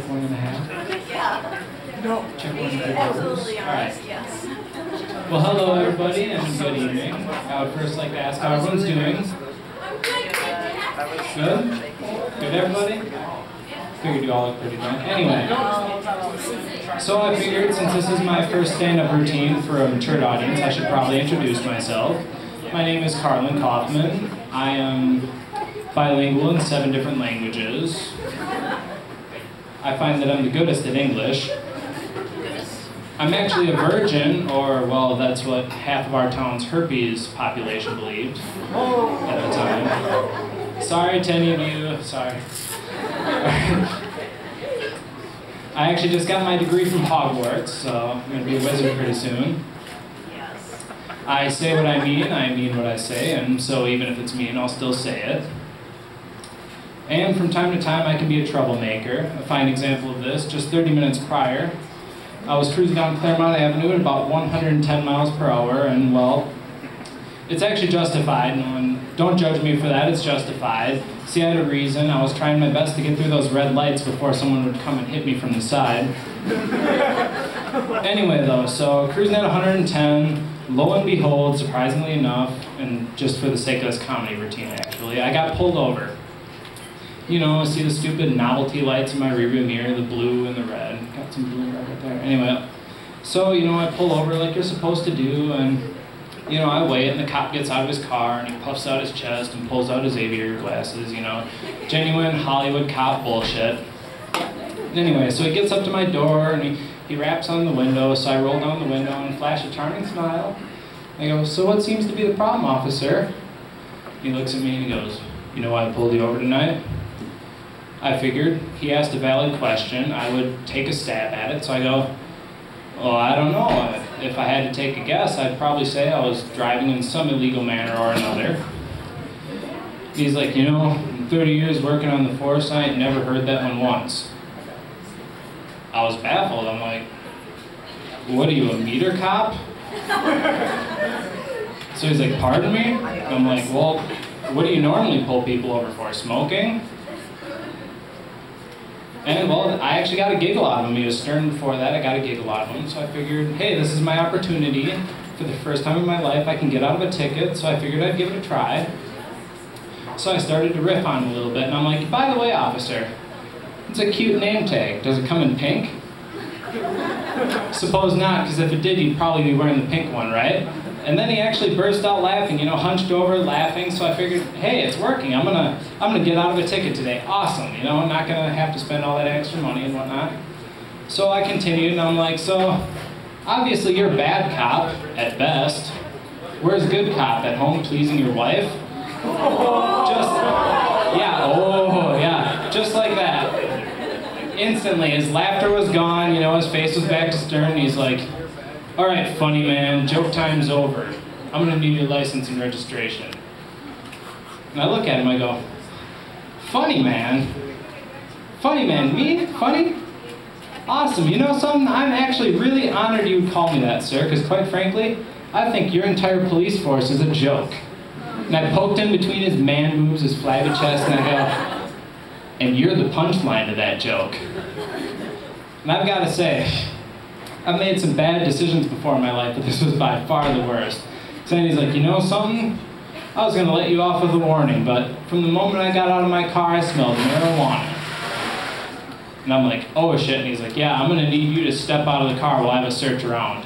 check 1.5? Yeah. No. Check 1.5. Absolutely All honest, right. yes. Well, hello everybody, and good evening. I would first like to ask how everyone's doing. Good? Good, everybody? Figured you all look pretty fine. Anyway, so I figured since this is my first stand-up routine for a matured audience, I should probably introduce myself. My name is Carlin Kaufman. I am bilingual in 7 different languages. I find that I'm the goodest at English. I'm actually a virgin, or, well, that's what half of our town's herpes population believed at the time. Sorry to any of you, sorry. I actually just got my degree from Hogwarts, so I'm going to be a wizard pretty soon. I say what I mean what I say, and so even if it's mean, I'll still say it. And from time to time, I can be a troublemaker. A fine example of this, just 30 minutes prior, I was cruising down Claremont Avenue at about 110 miles per hour, and well, it's actually justified. Don't judge me for that, it's justified. See, I had a reason. I was trying my best to get through those red lights before someone would come and hit me from the side. Anyway though, so cruising at 110, lo and behold, surprisingly enough, and just for the sake of this comedy routine actually, I got pulled over. You know, see the stupid novelty lights in my rearview mirror, the blue and the red. Got some blue and red right there. Anyway, so, you know, I pull over like you're supposed to do, and, you know, I wait, and the cop gets out of his car, and he puffs out his chest and pulls out his aviator glasses, you know, genuine Hollywood cop bullshit. Anyway, so he gets up to my door, and he raps on the window, so I roll down the window and flash a charming smile. I go, "So what seems to be the problem, officer?" He looks at me and he goes, "You know why I pulled you over tonight?" I figured he asked a valid question, I would take a stab at it, so I go, "Well, I don't know. If I had to take a guess, I'd probably say I was driving in some illegal manner or another." He's like, "You know, in 30 years working on the force, I ain't never heard that one once." I was baffled. I'm like, "What are you, a meter cop?" So he's like, "Pardon me?" I'm like, "Well, what do you normally pull people over for, smoking?" And, well, I actually got a giggle out of him. He was stern before that. I got a giggle out of him. So I figured, hey, this is my opportunity. For the first time in my life, I can get out of a ticket. So I figured I'd give it a try. So I started to riff on him a little bit. And I'm like, "By the way, officer, it's a cute name tag. Does it come in pink?" Suppose not, because if it did, you'd probably be wearing the pink one, right? And then he actually burst out laughing, you know, hunched over, laughing, so I figured, hey, it's working, I'm gonna get out of a ticket today, awesome, you know, I'm not gonna have to spend all that extra money and whatnot. So I continued, and I'm like, "So, obviously you're a bad cop, at best. Where's good cop, at home pleasing your wife?" Just like that. Instantly, his laughter was gone, you know, his face was back to stern, and he's like, "All right, funny man, joke time's over. I'm gonna need your license and registration." And I look at him, I go, "Funny man? Funny man, me? Funny? Awesome, you know something? I'm actually really honored you would call me that, sir, because quite frankly, I think your entire police force is a joke." And I poked him between his man boobs, his flabby chest, and I go, "And you're the punchline to that joke." And I've got to say, I've made some bad decisions before in my life, but this was by far the worst. So he's like, "You know something? I was going to let you off with a warning, but from the moment I got out of my car, I smelled marijuana." And I'm like, "Oh shit," and he's like, "Yeah, I'm going to need you to step out of the car while I have a search around."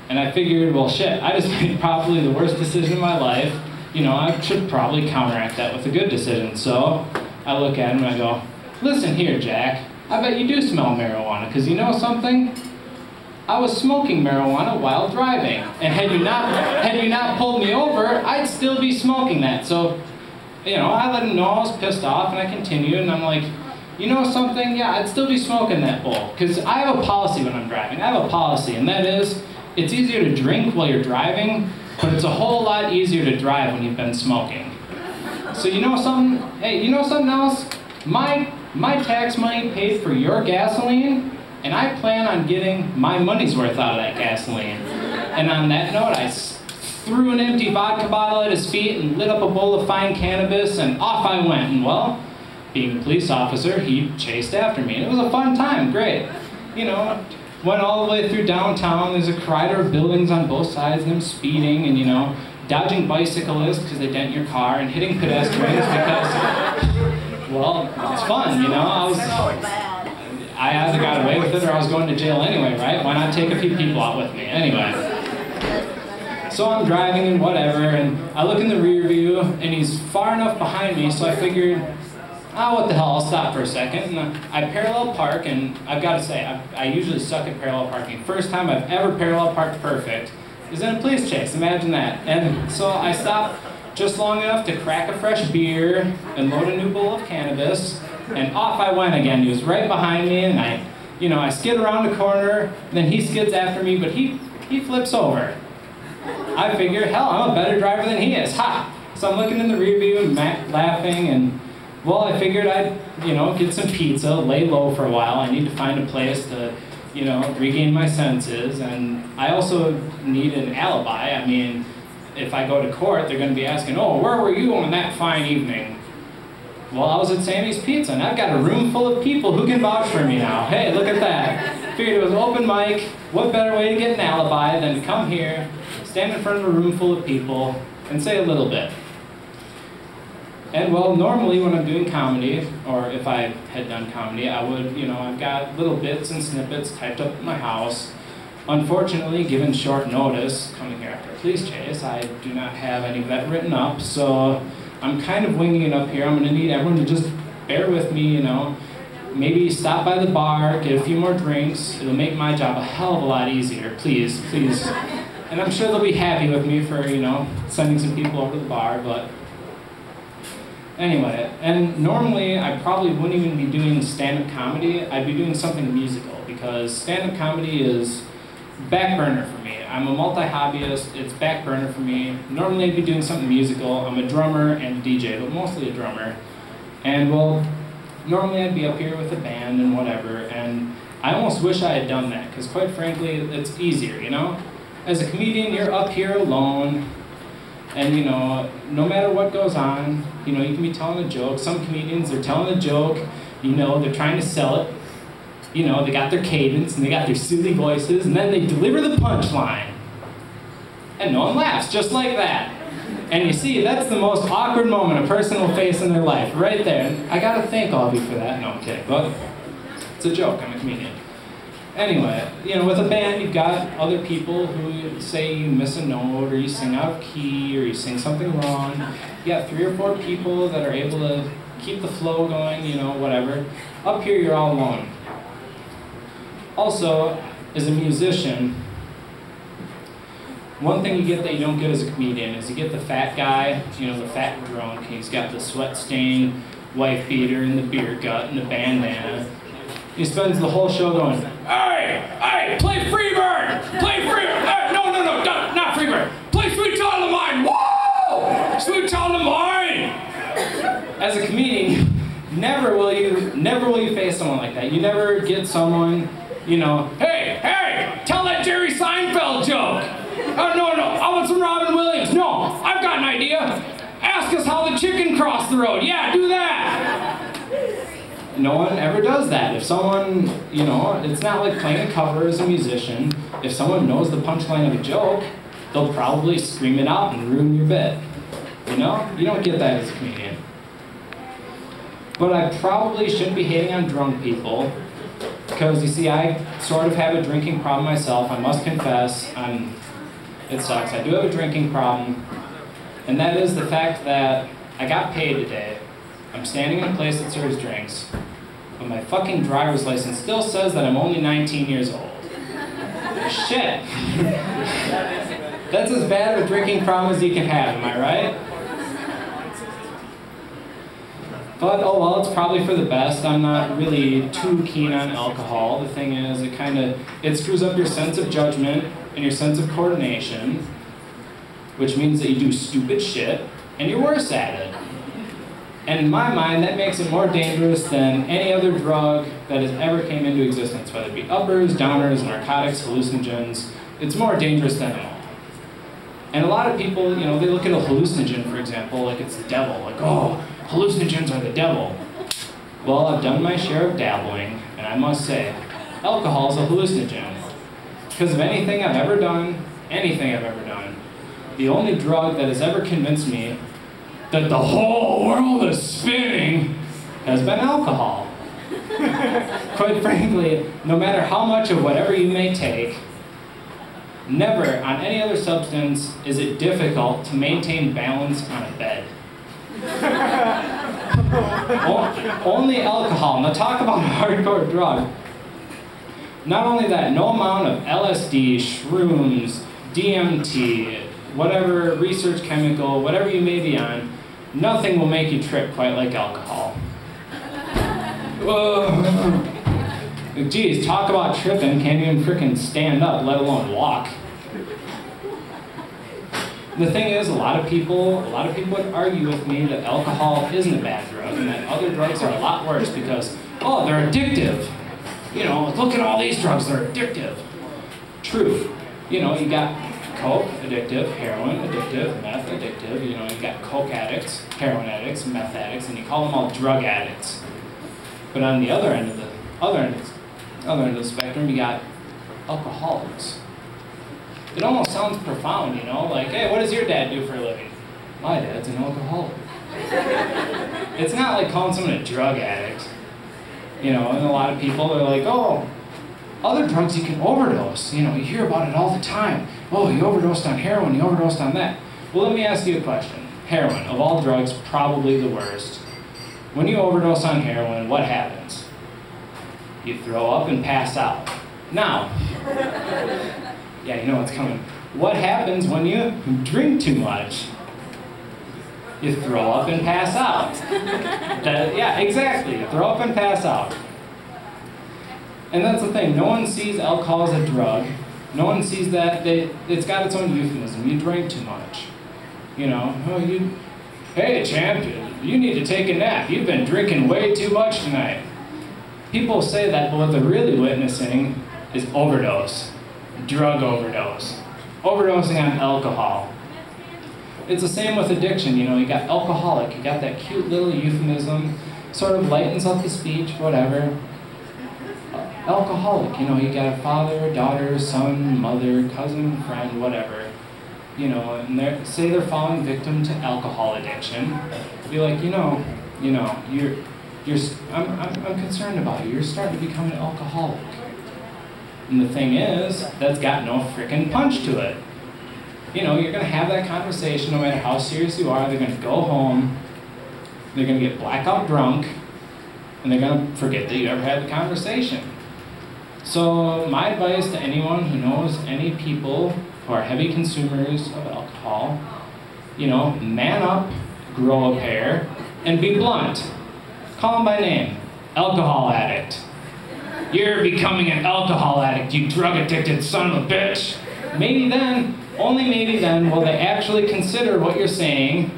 And I figured, well shit, I just made probably the worst decision of my life. You know, I should probably counteract that with a good decision. So I look at him and I go, "Listen here, Jack. I bet you do smell marijuana, because you know something? I was smoking marijuana while driving, and had you not pulled me over, I'd still be smoking that." So, you know, I let him know I was pissed off, and I continued, and I'm like, "You know something? Yeah, I'd still be smoking that bowl, because I have a policy when I'm driving. I have a policy, and that is, it's easier to drink while you're driving, but it's a whole lot easier to drive when you've been smoking. So you know something? Hey, you know something else? My tax money paid for your gasoline, and I plan on getting my money's worth out of that gasoline." And on that note, I threw an empty vodka bottle at his feet and lit up a bowl of fine cannabis, and off I went. And well, being a police officer, he chased after me. And it was a fun time, great. You know, went all the way through downtown. There's a corridor of buildings on both sides, and I'm speeding and, you know, dodging bicyclists because they dent your car, and hitting pedestrians because, well, it's fun, you know. I either got away with it or I was going to jail anyway, right? Why not take a few people out with me? Anyway. So I'm driving and whatever, and I look in the rear view, and he's far enough behind me, so I figured, what the hell, I'll stop for a second. And I parallel park, and I've got to say, I usually suck at parallel parking. First time I've ever parallel parked perfect is in a police chase, imagine that. And so I stopped just long enough to crack a fresh beer and load a new bowl of cannabis, and off I went again. He was right behind me, and I skid around the corner, and then he skids after me, but he flips over. I figure, hell, I'm a better driver than he is, ha! So I'm looking in the rear view and laughing, and well, I figured I'd, get some pizza, lay low for a while. I need to find a place to, regain my senses, and I also need an alibi. I mean, if I go to court, they're going to be asking, oh, where were you on that fine evening? Well, I was at Sammy's Pizza, and I've got a room full of people who can vouch for me now. Hey, look at that. Figured it was open mic. What better way to get an alibi than to come here, stand in front of a room full of people, and say a little bit. And well, normally when I'm doing comedy, or if I had done comedy, I would, I've got little bits and snippets typed up at my house. Unfortunately, given short notice, coming here after a police chase, I do not have any of that written up, so I'm kind of winging it up here. I'm going to need everyone to just bear with me, maybe stop by the bar, get a few more drinks. It'll make my job a hell of a lot easier, please, please. And I'm sure they'll be happy with me for, sending some people over to the bar, but anyway. And normally I probably wouldn't even be doing stand-up comedy. I'd be doing something musical, because stand-up comedy is back burner for me. I'm a multi-hobbyist, it's back burner for me. Normally I'd be doing something musical. I'm a drummer and a DJ, but mostly a drummer. And well, normally I'd be up here with a band and whatever, and I almost wish I had done that, because quite frankly, it's easier, As a comedian, you're up here alone, and no matter what goes on, you can be telling a joke. Some comedians, they're telling a joke, they're trying to sell it. They got their cadence, and they got their silly voices, and then they deliver the punchline. And no one laughs, just like that. And you see, that's the most awkward moment a person will face in their life, right there. And I gotta thank all of you for that. No, I'm kidding, but it's a joke, I'm a comedian. Anyway, with a band, you've got other people who say you miss a note, or you sing out of key, or you sing something wrong. You got 3 or 4 people that are able to keep the flow going, whatever. Up here, you're all alone. Also, as a musician, one thing you get that you don't get as a comedian is you get the fat guy, the fat drunk. He's got the sweat-stained wife beater and the beer gut and the bandana. He spends the whole show going, hey, play Freebird! Play Freebird! Hey, no, not Freebird! Play Sweet Child of Mine! Whoa! Sweet Child of Mine! As a comedian, never will you face someone like that. You never get someone, hey, tell that Jerry Seinfeld joke! Oh, no, I want some Robin Williams. No, I've got an idea. Ask us how the chicken crossed the road. Yeah, do that. No one ever does that. If someone, it's not like playing a cover as a musician. If someone knows the punchline of a joke, they'll probably scream it out and ruin your bit. You don't get that as a comedian. But I probably shouldn't be hating on drunk people, because you see, I sort of have a drinking problem myself. I must confess. It sucks. I do have a drinking problem, and that is the fact that I got paid today. I'm standing in a place that serves drinks, but my fucking driver's license still says that I'm only 19 years old. Shit. That's as bad of a drinking problem as you can have, am I right? But, oh well, it's probably for the best. I'm not really too keen on alcohol. The thing is, it screws up your sense of judgment and your sense of coordination, which means that you do stupid shit, and you're worse at it. And in my mind, that makes it more dangerous than any other drug that has ever came into existence, whether it be uppers, downers, narcotics, hallucinogens. It's more dangerous than them all. And a lot of people, they look at a hallucinogen, for example, like it's the devil. Like, oh, hallucinogens are the devil. Well, I've done my share of dabbling, and I must say, alcohol is a hallucinogen. Because of anything I've ever done, the only drug that has ever convinced me that the whole world is spinning has been alcohol. Quite frankly, no matter how much of whatever you may take, never on any other substance is it difficult to maintain balance on a bed. Only alcohol. Now talk about a hardcore drug. Not only that, no amount of LSD, shrooms, DMT, whatever research chemical, whatever you may be on, nothing will make you trip quite like alcohol. Geez, talk about tripping, can't even frickin' stand up, let alone walk. The thing is, a lot of people would argue with me that alcohol isn't a bad drug and that other drugs are a lot worse because, oh, they're addictive. You know, look at all these drugs, they're addictive. True. You know, you got coke, addictive, heroin, addictive, meth, addictive. You know, you got coke addicts, heroin addicts, meth addicts, and you call them all drug addicts. But on the other end of the spectrum, you got alcoholics. It almost sounds profound, you know, like, hey, what does your dad do for a living? My dad's an alcoholic. It's not like calling someone a drug addict, you know, and a lot of people are like, oh, other drugs you can overdose. You know, you hear about it all the time. Oh, he overdosed on heroin, he overdosed on that. Well, let me ask you a question. Heroin, of all drugs, probably the worst. When you overdose on heroin, what happens? You throw up and pass out. Now, yeah, you know what's coming. What happens when you drink too much? You throw up and pass out. Yeah, exactly. You throw up and pass out. And that's the thing. No one sees alcohol as a drug. No one sees that it's got its own euphemism. You drank too much. You know, oh, hey, champ, you need to take a nap. You've been drinking way too much tonight. People say that, but what they're really witnessing is overdose. Drug overdose. Overdosing on alcohol. It's the same with addiction, you know, you got alcoholic, you got that cute little euphemism, sort of lightens up the speech, whatever. Alcoholic, you know, you got a father, daughter, son, mother, cousin, friend, whatever. You know, and say they're falling victim to alcohol addiction. Be like, I'm concerned about you. You're starting to become an alcoholic. And the thing is, that's got no frickin' punch to it. You know, you're gonna have that conversation no matter how serious you are. They're gonna go home, they're gonna get blackout drunk, and they're gonna forget that you ever had the conversation. So my advice to anyone who knows any people who are heavy consumers of alcohol, you know, man up, grow a pair, and be blunt. Call them by name. Alcohol addict. You're becoming an alcohol addict, you drug-addicted son of a bitch. Maybe then, only maybe then, will they actually consider what you're saying,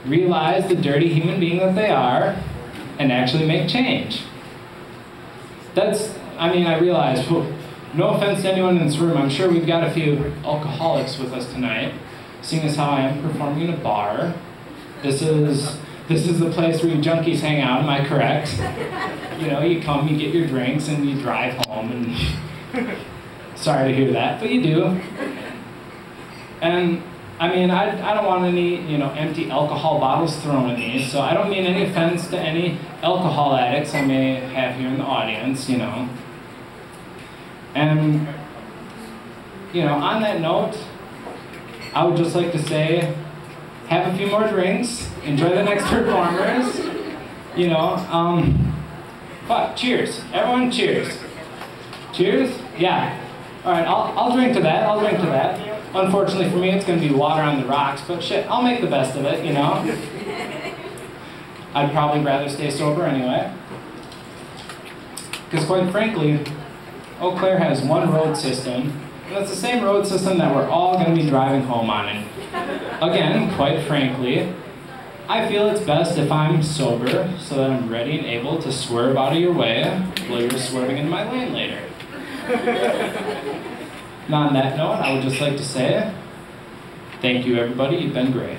realize the dirty human being that they are, and actually make change. I realize, no offense to anyone in this room, I'm sure we've got a few alcoholics with us tonight, seeing as how I am performing in a bar. This is the place where you junkies hang out, am I correct? You know, you come, you get your drinks, and you drive home, and sorry to hear that, but you do. And, I don't want any, empty alcohol bottles thrown at me, so I don't mean any offense to any alcohol addicts I may have here in the audience, And, on that note, I would just like to say, have a few more drinks, enjoy the next performers, but cheers. Everyone cheers. Cheers? Yeah. All right, I'll drink to that, Unfortunately for me, it's going to be water on the rocks, but shit, I'll make the best of it, I'd probably rather stay sober anyway. Because quite frankly, Eau Claire has one road system, and it's the same road system that we're all going to be driving home on. And again, quite frankly, I feel it's best if I'm sober so that I'm ready and able to swerve out of your way while you're swerving into my lane later. And on that note, I would just like to say, thank you everybody, you've been great.